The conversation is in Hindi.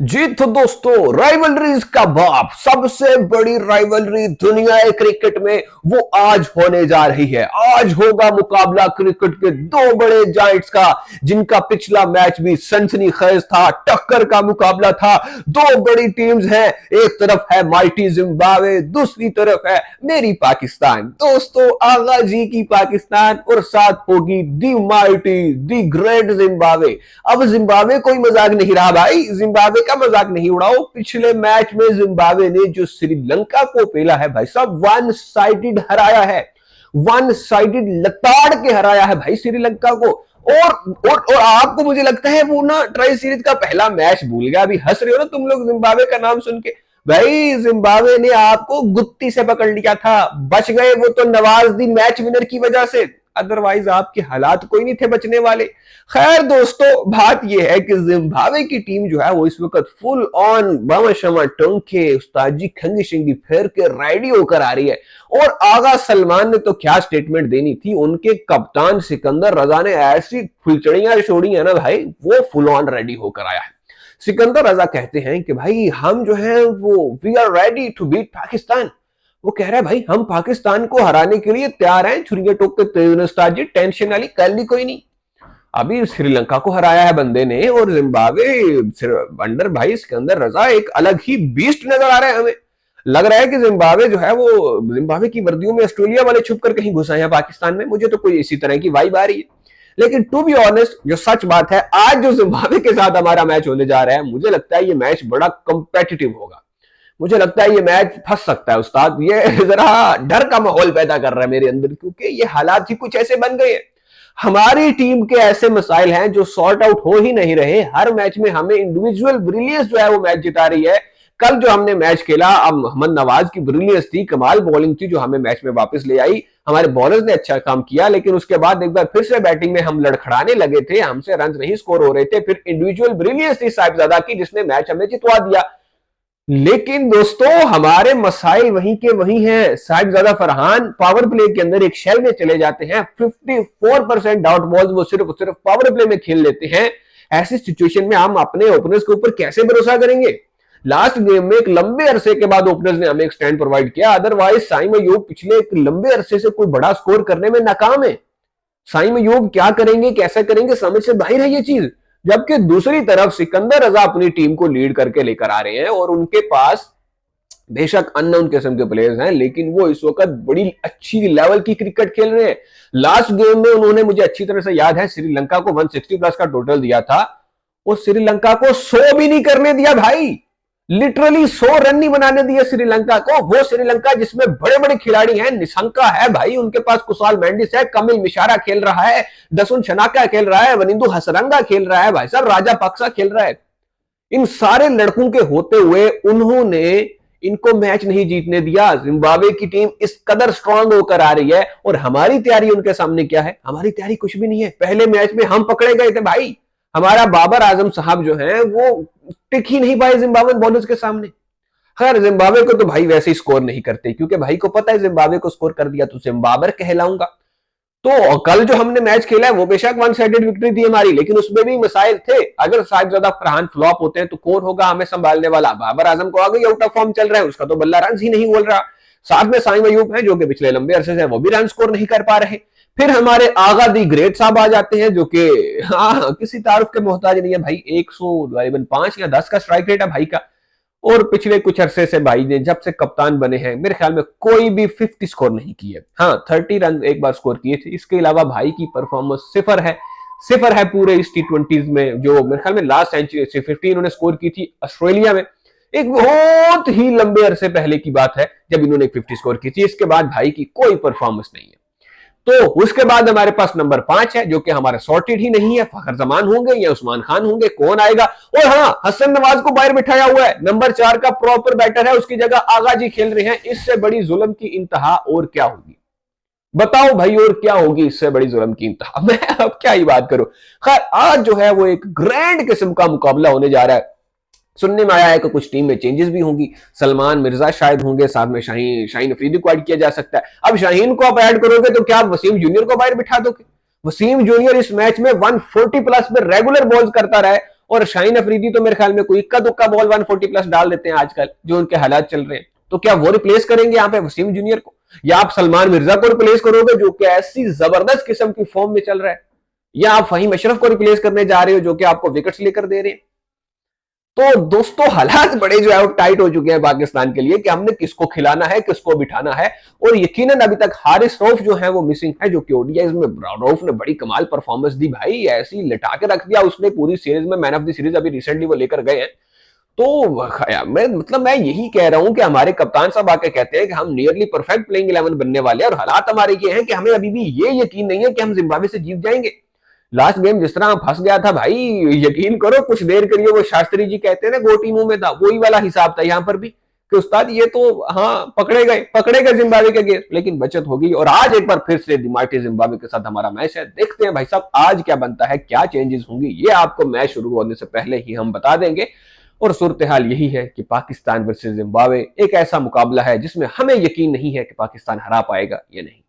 जी तो दोस्तों, राइवलरीज का बाप, सबसे बड़ी राइवलरी दुनिया क्रिकेट में वो आज होने जा रही है। आज होगा मुकाबला क्रिकेट के दो बड़े जायंट्स का, जिनका पिछला मैच भी सनसनीखेज था, टक्कर का मुकाबला था। दो बड़ी टीम्स हैं, एक तरफ है माइटी जिम्बाब्वे, दूसरी तरफ है मेरी पाकिस्तान। दोस्तों, आगा जी की पाकिस्तान और साथ होगी दी माइटी दी ग्रेट जिम्बाब्वे। अब जिम्बाब्वे कोई मजाक नहीं रहा भाई, जिम्बाब्वे का मजाक नहीं उड़ाओ। पिछले मैच में जिम्बाब्वे ने जो श्रीलंका को पेला है भाई साहब, वन साइडेड हराया है, वन साइडेड लताड़ के हराया है भाई श्रीलंका को। और आपको मुझे लगता है वो ना ट्राई सीरीज का पहला मैच भूल गया। अभी हंस रहे हो ना तुम लोग जिम्बाब्वे का नाम सुन के। भाई जिम्बाब्वे ने आपको गुत्ती से पकड़ लिया था, बच गए वो तो नवाजुद्दीन मैच विनर की वजह से, अदरवाइज आपके हालात कोई नहीं थे बचने वाले। खैर दोस्तों, बात यह है कि जिम्बाब्वे की टीम जो है वो इस वक्त फुल ऑन बम शमा टोंके उस्ताद जी खंगी शिंगी फेर के रेडी होकर आ रही है। और आगा सलमान ने तो क्या स्टेटमेंट देनी थी, उनके कप्तान सिकंदर रजा ने ऐसी फुलचड़ियां छोड़ी है ना भाई, वो फुल ऑन रेडी होकर आया है। सिकंदर रजा कहते हैं कि भाई हम जो है वो we are ready to beat Pakistan. वो कह रहा है भाई हम पाकिस्तान को हराने के लिए तैयार हैं, छुरिया टोक के तेज उस्ताद जी, टेंशन वाली कल ही कोई नहीं। अभी श्रीलंका को हराया है बंदे ने, और जिम्बाब्वे अंडर भाई सिकंदर रजा एक अलग ही बीस्ट नजर आ रहा है हमें। लग रहा है कि जिम्बाब्वे जो है वो जिम्बाब्वे की वर्दियों में ऑस्ट्रेलिया वाले छुप कर कहीं घुसा है पाकिस्तान में। मुझे तो कोई इसी तरह की वाइब आ रही है। लेकिन टू बी ऑनेस्ट, जो सच बात है, आज जो जिम्बाब्वे के साथ हमारा मैच होने जा रहा है, मुझे लगता है ये मैच बड़ा कंपेटिटिव होगा। मुझे लगता है ये मैच फंस सकता है उस्ताद। ये जरा डर का माहौल पैदा कर रहा है मेरे अंदर, क्योंकि ये हालात ही कुछ ऐसे बन गए हैं। हमारी टीम के ऐसे मसाइल हैं जो सॉर्ट आउट हो ही नहीं रहे। हर मैच में हमें इंडिविजुअल ब्रिलियंस जो है वो मैच जिता रही है। कल जो हमने मैच खेला, अब मोहम्मद नवाज की ब्रिलियंस थी, कमाल बॉलिंग थी जो हमें मैच में वापस ले आई। हमारे बॉलर्स ने अच्छा काम किया, लेकिन उसके बाद एक बार फिर से बैटिंग में हम लड़खड़ाने लगे थे, हमसे रन नहीं स्कोर हो रहे थे। फिर इंडिविजुअल ब्रिलियंस थी साहिबजादा की, जिसने मैच हमें जितवा दिया। लेकिन दोस्तों, हमारे मसाइल वहीं के वहीं हैं। साहिबजादा फरहान पावर प्ले के अंदर एक शेल में चले जाते हैं। 54% डॉट बॉल्स वो सिर्फ पावर प्ले में खेल लेते हैं। ऐसी सिचुएशन में हम अपने ओपनर्स के ऊपर कैसे भरोसा करेंगे? लास्ट गेम में एक लंबे अरसे के बाद ओपनर्स ने हमें एक स्टैंड प्रोवाइड किया, अदरवाइज साइम अयूब पिछले एक लंबे अरसे से कोई बड़ा स्कोर करने में नाकाम है। साइम अयूब क्या करेंगे, कैसे करेंगे, समझ से बाहर है ये चीज। जबकि दूसरी तरफ सिकंदर रजा अपनी टीम को लीड करके लेकर आ रहे हैं, और उनके पास बेशक अननोन किस्म के प्लेयर्स हैं, लेकिन वो इस वक्त बड़ी अच्छी लेवल की क्रिकेट खेल रहे हैं। लास्ट गेम में उन्होंने, मुझे अच्छी तरह से याद है, श्रीलंका को 160 प्लस का टोटल दिया था, और श्रीलंका को 100 भी नहीं करने दिया भाई। लिटरली 100 रन नहीं बनाने दिए श्रीलंका को। वो श्रीलंका जिसमें बड़े बड़े खिलाड़ी हैं, निशंका है भाई उनके पास, कुशाल मेंडिस है, कमिल मिशारा खेल रहा है, दसुन शनाका खेल रहा है, वनिंदु हसरंगा खेल रहा है, भाई साहब राजा पक्सा खेल रहा है। इन सारे लड़कों के होते हुए उन्होंने इनको मैच नहीं जीतने दिया। जिम्बाब्वे की टीम इस कदर स्ट्रांग होकर आ रही है, और हमारी तैयारी उनके सामने क्या है? हमारी तैयारी कुछ भी नहीं है। पहले मैच में हम पकड़े गए थे भाई, हमारा बाबर आजम साहब जो है वो टिक ही नहीं पाए जिम्बाब्वे बॉलर्स के सामने। खैर, जिम्बाब्वे को तो भाई वैसे ही स्कोर नहीं करते, क्योंकि भाई को पता है जिम्बाब्वे को स्कोर कर दिया तो जिम्बाब्वे कहलाऊंगा। तो कल जो हमने मैच खेला है वो बेशक वन साइडेड विक्ट्री थी हमारी, लेकिन उसमें भी मसाइल थे। अगर साहिबजादा फरहान फ्लॉप होते हैं तो कौन होगा हमें संभालने वाला? बाबर आजम को आगे आउट ऑफ फॉर्म चल रहा है, उसका तो बल्ला रन ही नहीं बोल रहा। साथ में साइम अयूब है जो कि पिछले लंबे अरसे से वो भी रन स्कोर नहीं कर पा रहे। फिर हमारे आगा दी ग्रेट साहब आ जाते हैं, जो कि हाँ किसी तारुफ के मोहताज नहीं है भाई। 105 या 10 का स्ट्राइक रेट है भाई का, और पिछले कुछ अरसे से भाई ने जब से कप्तान बने हैं मेरे ख्याल में कोई भी 50 स्कोर नहीं किए। हाँ 30 रन एक बार स्कोर किए थे, इसके अलावा भाई की परफॉर्मेंस सिफर है पूरे इस T20s में। जो मेरे ख्याल में लास्ट सेंचुरी 50 इन्होंने स्कोर की थी ऑस्ट्रेलिया में, एक बहुत ही लंबे अरसे पहले की बात है जब इन्होंने 50 स्कोर की थी। इसके बाद भाई की कोई परफॉर्मेंस नहीं है। तो उसके बाद हमारे पास नंबर 5 है, जो कि हमारा सॉर्टेड ही नहीं है। फखर जमान होंगे या उस्मान खान होंगे, कौन आएगा? और हाँ, हसन नवाज को बाहर बिठाया हुआ है, नंबर 4 का प्रॉपर बैटर है, उसकी जगह आगा जी खेल रहे हैं। इससे बड़ी जुल्म की इंतहा और क्या होगी? बताओ भाई, और क्या होगी इससे बड़ी जुल्म की इंतहा? मैं अब क्या ही बात करूं। खैर, आज जो है वो एक ग्रैंड किस्म का मुकाबला होने जा रहा है। सुनने में आया है कि कुछ टीम में चेंजेस भी होंगी, सलमान मिर्जा शायद होंगे, साथ में शाहीन अफरीदी को ऐड किया जा सकता है। अब शाहीन को आप ऐड करोगे तो क्या आप वसीम जूनियर को बाहर बिठा दोगे? वसीम जूनियर इस मैच में 140 प्लस में रेगुलर बॉल्स करता रहा है, और शाहीन अफरीदी तो मेरे ख्याल में कोई इक्का दुक्का बॉल 140 प्लस डाल देते हैं आजकल, जो उनके हालात चल रहे हैं। तो क्या वो रिप्लेस करेंगे यहाँ पे वसीम जूनियर को, या आप सलमान मिर्जा को रिप्लेस करोगे जो कि ऐसी जबरदस्त किस्म की फॉर्म में चल रहा है, या आप फहीम अशरफ को रिप्लेस करने जा रहे हो जो कि आपको विकेट्स लेकर दे रहे हैं। तो दोस्तों हालात बड़े जो है वो टाइट हो चुके हैं पाकिस्तान के लिए कि हमने किसको खिलाना है, किसको बिठाना है। और यकीनन अभी तक हारिस रऊफ जो है वो मिसिंग है, जो कि ओडीआईज में रऊफ ने बड़ी कमाल परफॉर्मेंस दी भाई, ऐसी लिटा के रख दिया उसने पूरी सीरीज में, मैन ऑफ द सीरीज अभी रिसेंटली वो लेकर गए हैं। तो मैं यही कह रहा हूं कि हमारे कप्तान साहब आके कहते हैं कि हम नियरली परफेक्ट प्लेइंग 11 बनने वाले हैं, और हालात हमारे ये हैं कि हमें अभी भी ये यकीन नहीं है कि हम जिम्बाब्वे से जीत जाएंगे। लास्ट गेम जिस तरह फंस गया था भाई, यकीन करो कुछ देर के लिए वो शास्त्री जी कहते हैं ना गोटी मुंह में था, वही वाला हिसाब था यहाँ पर भी कि उस्ताद ये तो हाँ पकड़े गए जिम्बाब्वे के गेम, लेकिन बचत होगी। और आज एक बार फिर से दिमागी जिम्बाब्वे के साथ हमारा मैच है, देखते हैं भाई साहब आज क्या बनता है, क्या चेंजेस होंगी, ये आपको मैच शुरू होने से पहले ही हम बता देंगे। और सूरत हाल यही है कि पाकिस्तान वर्सेस जिम्बाब्वे एक ऐसा मुकाबला है जिसमें हमें यकीन नहीं है कि पाकिस्तान हरा पाएगा या नहीं।